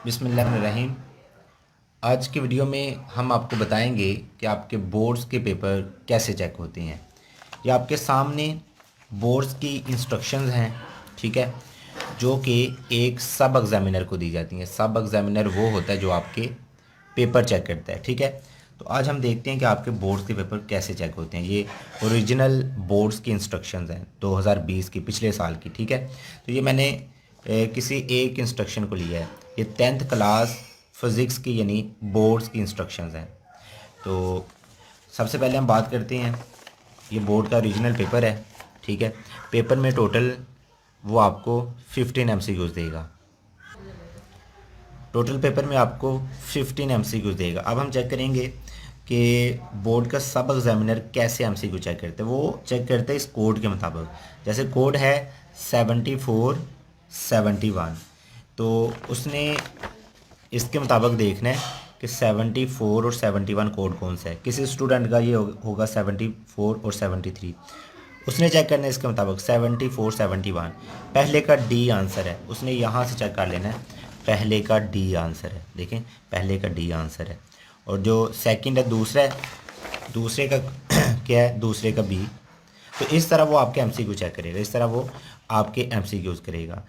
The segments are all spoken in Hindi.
बिस्मिल्लाहिर्रहमानिर्रहीम। आज की वीडियो में हम आपको बताएंगे कि आपके बोर्ड्स के पेपर कैसे चेक होते हैं। ये आपके सामने बोर्ड्स की इंस्ट्रक्शंस हैं, ठीक है, जो कि एक सब एग्ज़ामिनर को दी जाती हैं। सब एग्ज़ामिनर वो होता है जो आपके पेपर चेक करता है, ठीक है। तो आज हम देखते हैं कि आपके बोर्ड्स के पेपर कैसे चेक होते हैं। ये ओरिजिनल बोर्ड्स की इंस्ट्रक्शंस हैं 2020 की, पिछले साल की, ठीक है। तो ये मैंने किसी एक इंस्ट्रक्शन को लिया है। ये 10th क्लास फिज़िक्स की यानी बोर्ड्स की इंस्ट्रक्शंस हैं। तो सबसे पहले हम बात करते हैं, ये बोर्ड का ओरिजिनल पेपर है, ठीक है। पेपर में टोटल वो आपको 15 MCQs देगा। टोटल पेपर में आपको 15 MCQs देगा। अब हम चेक करेंगे कि बोर्ड का सब एग्ज़ामिनर कैसे MCQ चेक करते हैं। वो चेक करते हैं इस कोड के मुताबिक। जैसे कोड है 7471, तो उसने इसके मुताबिक देखना है कि 74 और 71 कोड कौन सा है। किसी स्टूडेंट का ये होगा 74 और 73, उसने चेक करना है इसके मुताबिक 74 71। पहले का डी आंसर है, उसने यहाँ से चेक कर लेना है, पहले का डी आंसर है। देखें, पहले का डी आंसर है। और जो सेकंड है दूसरा है, दूसरे का क्या है, दूसरे का बी। तो इस तरह वो आपके MCQ चेक करेगा, इस तरह वो आपके MCQs करेगा।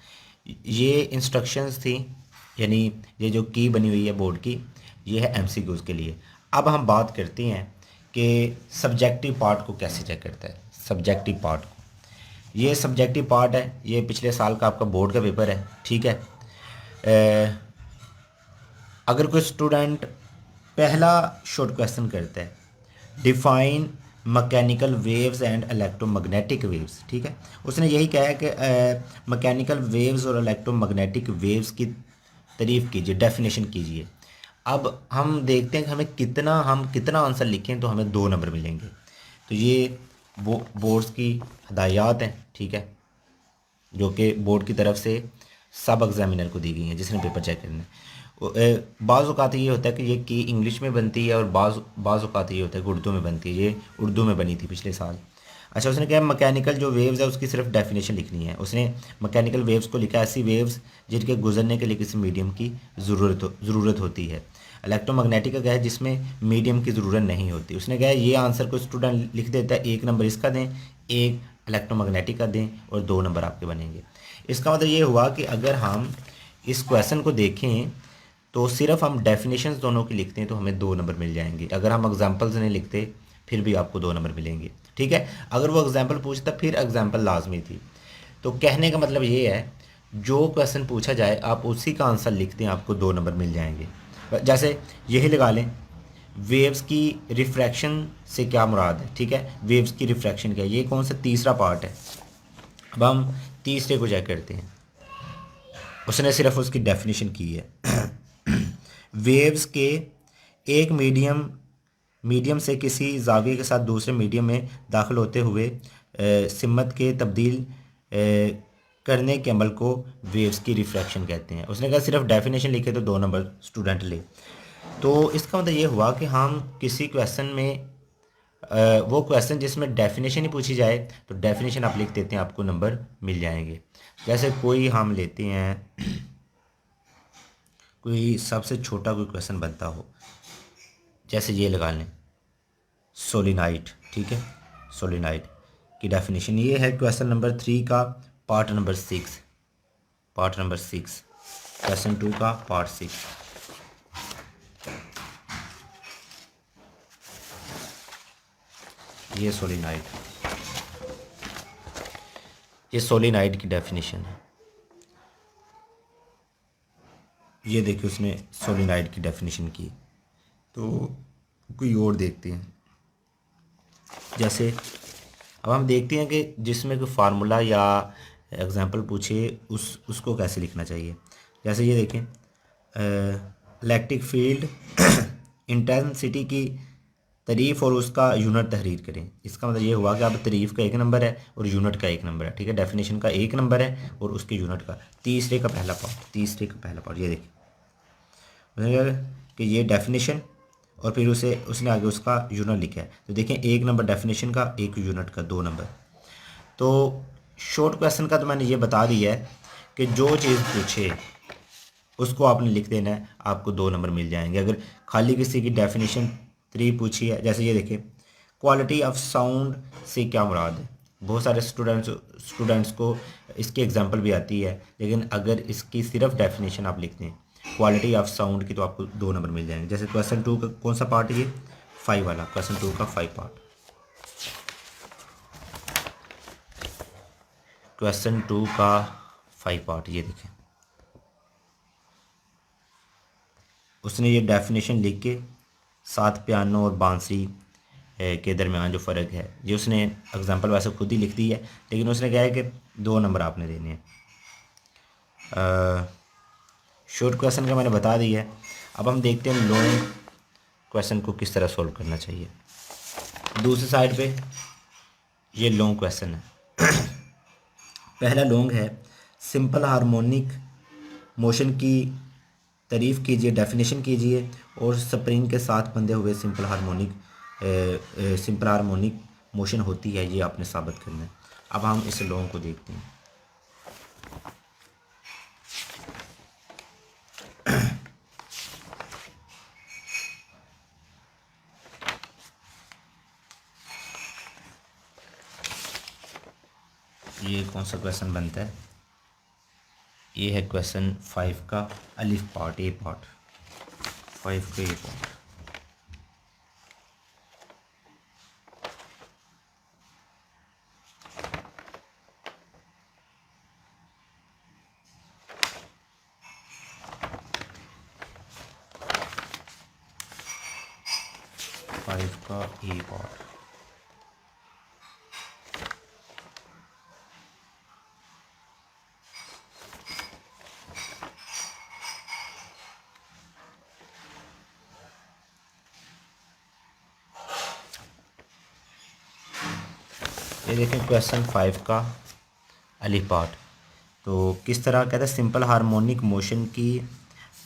ये इंस्ट्रक्शंस थी, यानी ये जो की बनी हुई है बोर्ड की, ये है MCQs के लिए। अब हम बात करते हैं कि सब्जेक्टिव पार्ट को कैसे चेक करता है। सब्जेक्टिव पार्ट को, ये सब्जेक्टिव पार्ट है, ये पिछले साल का आपका बोर्ड का पेपर है, ठीक है। अगर कोई स्टूडेंट पहला शॉर्ट क्वेश्चन करता है, define mechanical waves and electromagnetic waves, ठीक है, उसने यही कहा है कि मैकेनिकल वेव्स और इलेक्ट्रोमैग्नेटिक वेव्स की तारीफ़ कीजिए, डेफिनेशन कीजिए। अब हम देखते हैं कि हम कितना आंसर लिखें तो हमें 2 नंबर मिलेंगे। तो ये बोर्ड्स की हदायत हैं, ठीक है, जो कि बोर्ड की तरफ से सब एग्ज़ामिनर को दी गई हैं जिसने पेपर चेक करना है। बाज़ औक़ात ये होता है कि ये की इंग्लिश में बनती है और बाज़ औक़ात ये होता है कि उर्दू में बनती है। ये उर्दू में बनी थी पिछले साल। अच्छा, उसने क्या, मैकेनिकल जो वेव्स है उसकी सिर्फ डेफिनेशन लिखनी है। उसने मैकेनिकल वेव्स को लिखा, ऐसी वेव्स जिनके गुजरने के लिए किसी मीडियम की ज़रूरत होती है। इलेक्ट्रोमैग्नेटिक का क्या है, जिसमें मीडियम की ज़रूरत नहीं होती। उसने कहा ये आंसर को स्टूडेंट लिख देता है, 1 नंबर इसका दें, 1 इलेक्ट्रोमैग्नेटिक का दें और 2 नंबर आपके बनेंगे। इसका मतलब ये हुआ कि अगर हम इस क्वेश्चन को देखें तो सिर्फ हम डेफिनेशंस दोनों की लिखते हैं तो हमें 2 नंबर मिल जाएंगे। अगर हम एग्जांपल्स नहीं लिखते फिर भी आपको 2 नंबर मिलेंगे, ठीक है। अगर वो एग्जांपल पूछता फिर एग्जांपल लाजमी थी। तो कहने का मतलब ये है, जो क्वेश्चन पूछा जाए आप उसी का आंसर लिख दें, आपको 2 नंबर मिल जाएंगे। जैसे यही लगा लें, वेव्स की रिफ्रैक्शन से क्या मुराद है, ठीक है। वेव्स की रिफ्रैक्शन क्या है, ये कौन सा तीसरा पार्ट है। अब हम तीसरे को चेक करते हैं। उसने सिर्फ उसकी डेफिनेशन की है वेव्स के एक मीडियम से किसी जाविये के साथ दूसरे मीडियम में दाखिल होते हुए सिमत के तब्दील करने के अमल को वेव्स की रिफ्रैक्शन कहते हैं। उसने कहा सिर्फ डेफिनेशन लिखे तो 2 नंबर स्टूडेंट ले। तो इसका मतलब ये हुआ कि हम किसी क्वेश्चन में वो क्वेश्चन जिसमें डेफिनेशन ही पूछी जाए तो डेफिनेशन आप लिख देते हैं, आपको नंबर मिल जाएंगे। जैसे कोई हम लेते हैं, कोई सबसे छोटा कोई क्वेश्चन बनता हो, जैसे ये लगा लें सोलिनाइड, ठीक है। सोलिनाइड की डेफिनेशन ये है क्वेश्चन नंबर 3 का पार्ट नंबर 6, क्वेश्चन 2 का पार्ट 6। ये सोलिनाइड की डेफिनेशन है। ये देखिए उसने सोलिनाइड की डेफिनेशन की। तो कोई और देखते हैं, जैसे अब हम देखते हैं कि जिसमें कोई फार्मूला या एग्जांपल पूछे उसको कैसे लिखना चाहिए। जैसे ये देखें, इलेक्ट्रिक फील्ड इंटेंसिटी की तारीफ़ और उसका यूनिट तहरीर करें। इसका मतलब ये हुआ कि अब तारीफ़ का 1 नंबर है और यूनिट का 1 नंबर है, ठीक है। डेफिनेशन का 1 नंबर है और उसके यूनिट का तीसरे का पहला पार्ट। ये देखिए कि ये डेफिनेशन और फिर उसने आगे उसका यूनिट लिखा है। तो देखें 1 नंबर डेफिनेशन का, 1 यूनिट का, 2 नंबर। तो शॉर्ट क्वेश्चन का तो मैंने ये बता दिया है कि जो चीज़ पूछे उसको आपने लिख देना है, आपको 2 नंबर मिल जाएंगे। अगर खाली किसी की डेफिनेशन 3 पूछी है, जैसे ये देखिए क्वालिटी ऑफ साउंड से क्या मुराद है, बहुत सारे स्टूडेंट्स को इसकी एग्जांपल भी आती है, लेकिन अगर इसकी सिर्फ डेफिनेशन आप लिखते हैं क्वालिटी ऑफ साउंड की, तो आपको 2 नंबर मिल जाएंगे। जैसे क्वेश्चन 2 का कौन सा पार्ट है, ये 5 वाला, क्वेश्चन 2 का 5 पार्ट, क्वेश्चन 2 का 5 पार्ट, ये देखें। उसने ये डेफिनेशन लिख के साथ पियानो और बांसुरी के दरमियान जो फ़र्क है, ये उसने एग्जांपल वैसे खुद ही लिख दी है, लेकिन उसने कहा है कि 2 नंबर आपने देने हैं। शॉर्ट क्वेश्चन का मैंने बता दिया है। अब हम देखते हैं लॉन्ग क्वेश्चन को किस तरह सॉल्व करना चाहिए। दूसरी साइड पे ये लॉन्ग क्वेश्चन है। पहला लॉन्ग है, सिंपल हार्मोनिक मोशन की तारीफ़ कीजिए, डेफिनेशन कीजिए, और स्प्रिंग के साथ बंधे हुए सिंपल हार्मोनिक मोशन होती है, ये आपने साबित करना है। अब हम इस लॉन्ग को देखते हैं। ये कौन सा क्वेश्चन बनता है, ये है क्वेश्चन 5 का अलिफ पार्ट, ए पार्ट, 5 का ए पार्ट। फाइव का ए पार्ट, ये देखें क्वेश्चन 5 का अलिफ पार्ट। तो किस तरह कहता है, सिंपल हार्मोनिक मोशन की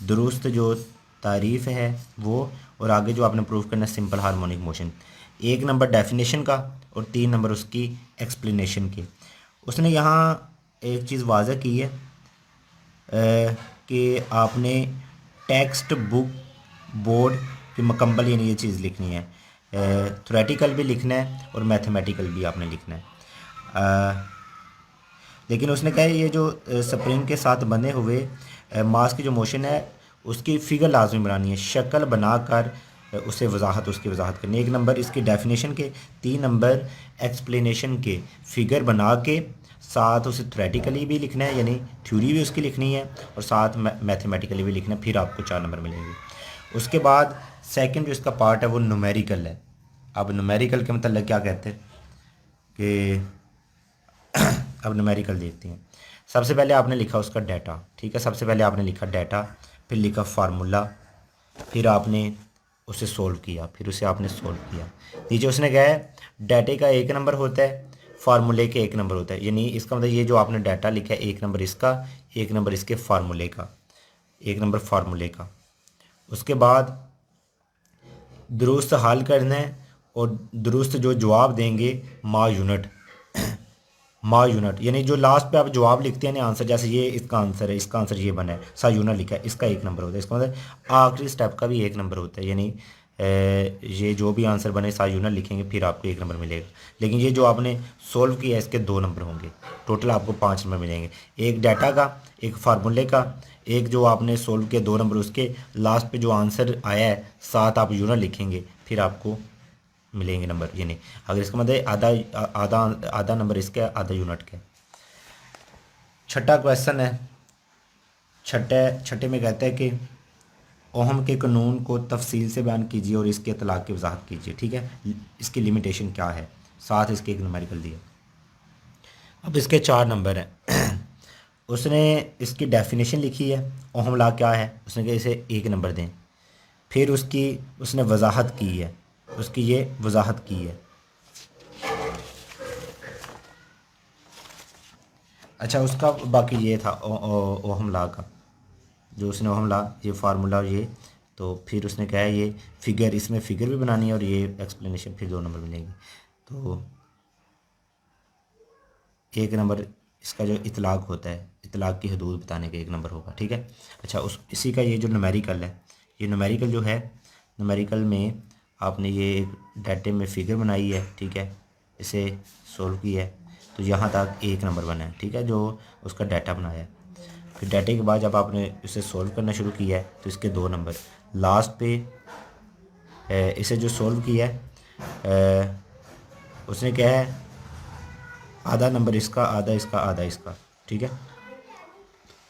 दुरुस्त जो तारीफ़ है वो, और आगे जो आपने प्रूव करना है simple harmonic motion. 1 number definition का और 3 नंबर उसकी एक्सप्लेनेशन के। उसने यहाँ एक चीज़ वाज़ह की है कि आपने टेक्स्ट बुक बोर्ड की मुकम्मल यानी ये चीज़ लिखनी है, थ्योरेटिकल भी लिखना है और मैथमेटिकल भी आपने लिखना है। लेकिन उसने कहा ये जो स्प्रिंग के साथ बने हुए मास की जो मोशन है उसकी फ़िगर लाजमी बनानी है, शक्ल बनाकर उसकी वजाहत करनी है। 1 नंबर इसकी डेफिनेशन के, 3 नंबर एक्सप्लेनेशन के, फ़िगर बना के साथ उसे थ्योरेटिकली भी लिखना है यानी थ्योरी भी उसकी लिखनी है, और साथ मैथमेटिकली भी लिखना है, फिर आपको 4 नंबर मिलेंगे। उसके बाद सेकंड जो इसका पार्ट है वो न्यूमेरिकल है। अब न्यूमेरिकल के मतलब क्या कहते हैं कि अब न्यूमेरिकल देखते हैं। सबसे पहले आपने लिखा उसका डाटा, ठीक है, सबसे पहले आपने लिखा डाटा, फिर लिखा फार्मूला, फिर आपने उसे सोल्व किया, फिर उसे आपने सोल्व किया। नीचे उसने कहा है डाटे का 1 नंबर होता है, फार्मूले के 1 नंबर होता है, यानी इसका मतलब ये जो आपने डाटा लिखा है 1 नंबर इसका, 1 नंबर इसके फार्मूले का, 1 नंबर फार्मूले का। उसके बाद दुरुस्त हल करना है और दुरुस्त जो जवाब देंगे माँ यूनिट यानी जो लास्ट पे आप जवाब लिखते हैं ना आंसर, जैसे ये इसका आंसर है, इसका आंसर ये बना है, सा यूनिट लिखा है, इसका 1 नंबर होता है। इसका मतलब आखिरी स्टेप का भी 1 नंबर होता है, यानी ये जो भी आंसर बने सा यूनिट लिखेंगे फिर आपको 1 नंबर मिलेगा। लेकिन ये जो आपने सोल्व किया है इसके 2 नंबर होंगे, टोटल आपको 5 नंबर मिलेंगे, एक डाटा का, एक फार्मूले का, एक जो आपने सोल्व किया 2 नंबर उसके, लास्ट पे जो आंसर आया है साथ आप यूनिट लिखेंगे फिर आपको मिलेंगे नंबर। यानी अगर इसका मतलब आधा आधा आधा नंबर इसका, आधा यूनिट का। छठा क्वेश्चन है, छठे में कहता है कि ओहम के कानून को तफसील से बयान कीजिए और इसके इतलाक़ की वजाहत कीजिए, ठीक है, इसकी लिमिटेशन क्या है, साथ इसके एक न्यूमेरिकल दिया। अब इसके 4 नंबर हैं। उसने इसकी डेफिनेशन लिखी है, ओहम लॉ क्या है, उसने कहा इसे 1 नंबर दें। फिर उसने वजाहत की है, उसकी ये वजाहत की है। अच्छा, उसका बाकी ये था ओहम लॉ का, जो उसने ओहम लॉ ये फार्मूला और ये, तो फिर उसने कहा है ये फिगर, इसमें फ़िगर भी बनानी है और ये एक्सप्लेनेशन, फिर 2 नंबर मिलेंगे। तो 1 नंबर इसका जो इतलाक़ होता है, इत्तलाक की हदूद बताने का 1 नंबर होगा, ठीक है। अच्छा, उस इसी का ये जो न्यूमेरिकल है, ये न्यूमेरिकल जो है, न्यूमेरिकल में आपने ये एक डाटे में फिगर बनाई है, ठीक है, इसे सोल्व किया है तो यहाँ तक 1 नंबर बना है, ठीक है, जो उसका डाटा बनाया है। फिर डाटे के बाद जब आपने इसे सोल्व करना शुरू किया है तो इसके 2 नंबर लास्ट पे इसे जो सोल्व किया है उसने क्या है, आधा नंबर इसका, आधा इसका, आधा इसका, ठीक है,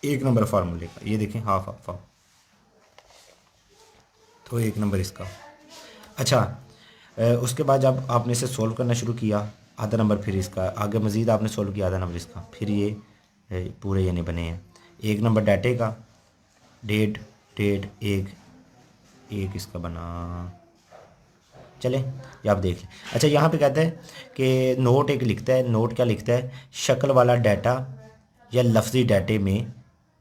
1 नंबर फार्मूले का, ये देखें हाफ हाफ हाफ, तो 1 नंबर इसका। अच्छा, उसके बाद जब आपने इसे सोल्व करना शुरू किया, आधा नंबर फिर इसका, आगे मज़ीद आपने सोल्व किया, आधा नंबर इसका, फिर ये पूरे यानी बने हैं। 1 नंबर डाटे का, डेढ़ डेढ़ एक इसका बना, चले ये आप देख लें। अच्छा, यहाँ पे कहते हैं कि नोट एक लिखता है, नोट क्या लिखता है, शक्ल वाला डाटा या लफ्ज़ी डाटे में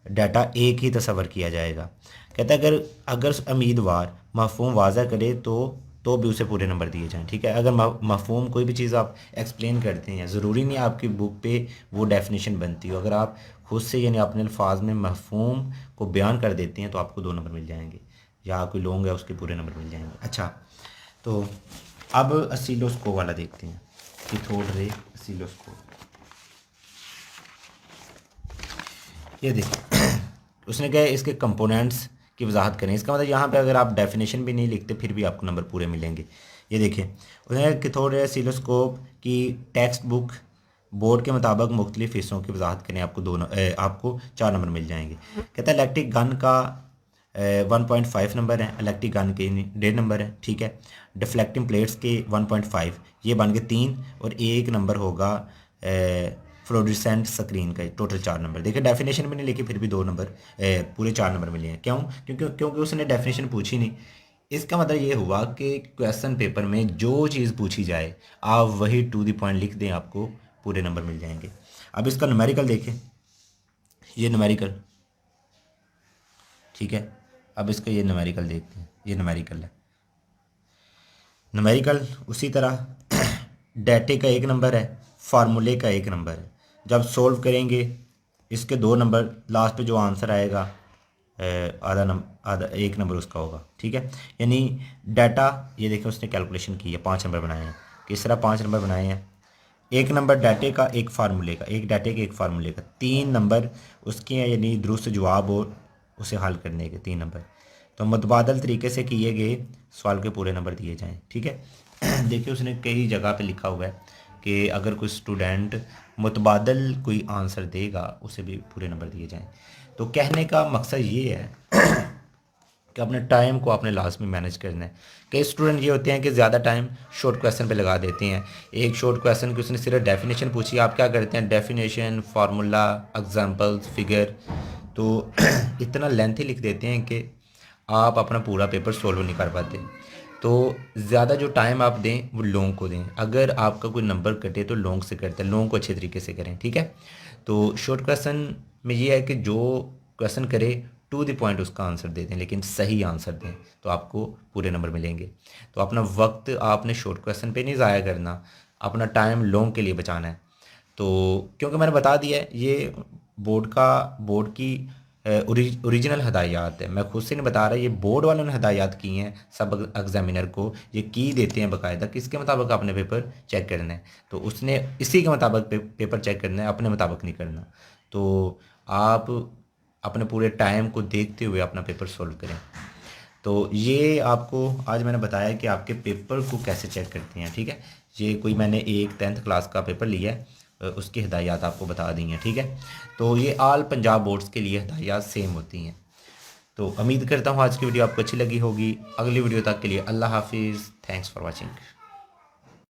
डाटा एक ही तस्वर किया जाएगा। कहता है अगर अगर उम्मीदवार मफ़हूम वाज़ा करे तो भी उसे पूरे नंबर दिए जाएं, ठीक है। अगर मफ़हूम कोई भी चीज़ आप एक्सप्लेन करते हैं, ज़रूरी नहीं आपकी बुक पे वो डेफिनेशन बनती हो, अगर आप खुद से यानी अपने अल्फाज में मफ़हूम को बयान कर देते हैं तो आपको 2 नंबर मिल जाएंगे, या कोई लॉन्ग है उसके पूरे नंबर मिल जाएंगे। अच्छा, तो अब असीलोस्कोप वाला देखते हैं कि थोड़ रे असीलोस्कोप, ये देखिए उसने कहा इसके कंपोनेंट्स की वजाहत करें। इसका मतलब यहाँ पे अगर आप डेफिनेशन भी नहीं लिखते फिर भी आपको नंबर पूरे मिलेंगे। ये देखिए उसने कैथोड रे ऑसिलोस्कोप की टेक्स्ट बुक बोर्ड के मुताबिक मुख्तलिफ हिस्सों की वजाहत करें, आपको 4 नंबर मिल जाएंगे। कहता है इलेक्ट्रिक गन का 1.5 नंबर है, इलेक्ट्रिक गन के 1.5 नंबर है, ठीक है। डिफ्लेक्टिंग प्लेट्स के 1.5, ये बन गए 3, और 1 नंबर होगा फ्लोरेसेंट स्क्रीन का, टोटल 4 नंबर। देखिए डेफिनेशन भी नहीं लिखी फिर भी 2 नंबर पूरे 4 नंबर मिले हैं। क्यों? क्योंकि उसने डेफिनेशन पूछी नहीं। इसका मतलब ये हुआ कि क्वेश्चन पेपर में जो चीज़ पूछी जाए आप वही टू द पॉइंट लिख दें, आपको पूरे नंबर मिल जाएंगे। अब इसका न्यूमेरिकल देखें, ये न्यूमेरिकल, ठीक है। अब इसका ये न्यूमेरिकल देखते हैं, ये न्यूमेरिकल है। न्यूमेरिकल उसी तरह डाटे का 1 नंबर है, फार्मूले का 1 नंबर है। जब सोल्व करेंगे इसके 2 नंबर, लास्ट पे जो आंसर आएगा आधा 1 नंबर उसका होगा, ठीक है। यानी डाटा, ये देखें उसने कैलकुलेशन की है, 5 नंबर बनाए हैं। किस तरह 5 नंबर बनाए हैं? 1 नंबर डाटे का, 1 फार्मूले का, 1 डाटे के 1 फार्मूले का, 3 नंबर उसके हैं, यानी दुरुस्त जवाब हो उसे हल करने के 3 नंबर। तो मुतबादल तरीके से किए गए सवाल के पूरे नंबर दिए जाएँ, ठीक है। देखिए उसने कई जगह पे लिखा हुआ है कि अगर कोई स्टूडेंट मुतबादल कोई आंसर देगा उसे भी पूरे नंबर दिए जाएं। तो कहने का मकसद ये है कि अपने टाइम को आपने लाजमी मैनेज करना है। कई स्टूडेंट ये होते हैं कि ज़्यादा टाइम शॉर्ट क्वेश्चन पे लगा देते हैं। एक शॉर्ट क्वेश्चन की उसने सिर्फ डेफिनेशन पूछी, आप क्या करते हैं डेफिनेशन, फार्मूला, एग्जांपल्स, फिगर, तो इतना लेंथी लिख देते हैं कि आप अपना पूरा पेपर सोल्व नहीं कर पाते। तो ज़्यादा जो टाइम आप दें वो लॉन्ग को दें। अगर आपका कोई नंबर कटे तो लॉन्ग से करते हैं, लॉन्ग को अच्छे तरीके से करें, ठीक है। तो शॉर्ट क्वेश्चन में ये है कि जो क्वेश्चन करे टू द पॉइंट उसका आंसर दे दें, लेकिन सही आंसर दें तो आपको पूरे नंबर मिलेंगे। तो अपना वक्त आपने शॉर्ट क्वेश्चन पे नहीं ज़ाया करना, अपना टाइम लॉन्ग के लिए बचाना है। तो क्योंकि मैंने बता दिया है ये बोर्ड की ओरिजिनल हदायत है, मैं खुद से नहीं बता रहा, ये बोर्ड वालों ने हदायत की हैं सब एग्जामिनर को, ये की देते हैं बाकायदा कि इसके मुताबिक आपने पेपर चेक करना है। तो उसने इसी के मुताबिक पेपर चेक करना है, अपने मुताबिक नहीं करना। तो आप अपने पूरे टाइम को देखते हुए अपना पेपर सोल्व करें। तो ये आपको आज मैंने बताया कि आपके पेपर को कैसे चेक करते हैं, ठीक है। ये कोई मैंने एक 10th क्लास का पेपर लिया है, उसकी हिदायत आपको बता दी हैं, ठीक है। तो ये ऑल पंजाब बोर्ड्स के लिए हिदायत सेम होती हैं। तो उम्मीद करता हूँ आज की वीडियो आपको अच्छी लगी होगी। अगली वीडियो तक के लिए अल्लाह हाफिज़, थैंक्स फॉर वॉचिंग।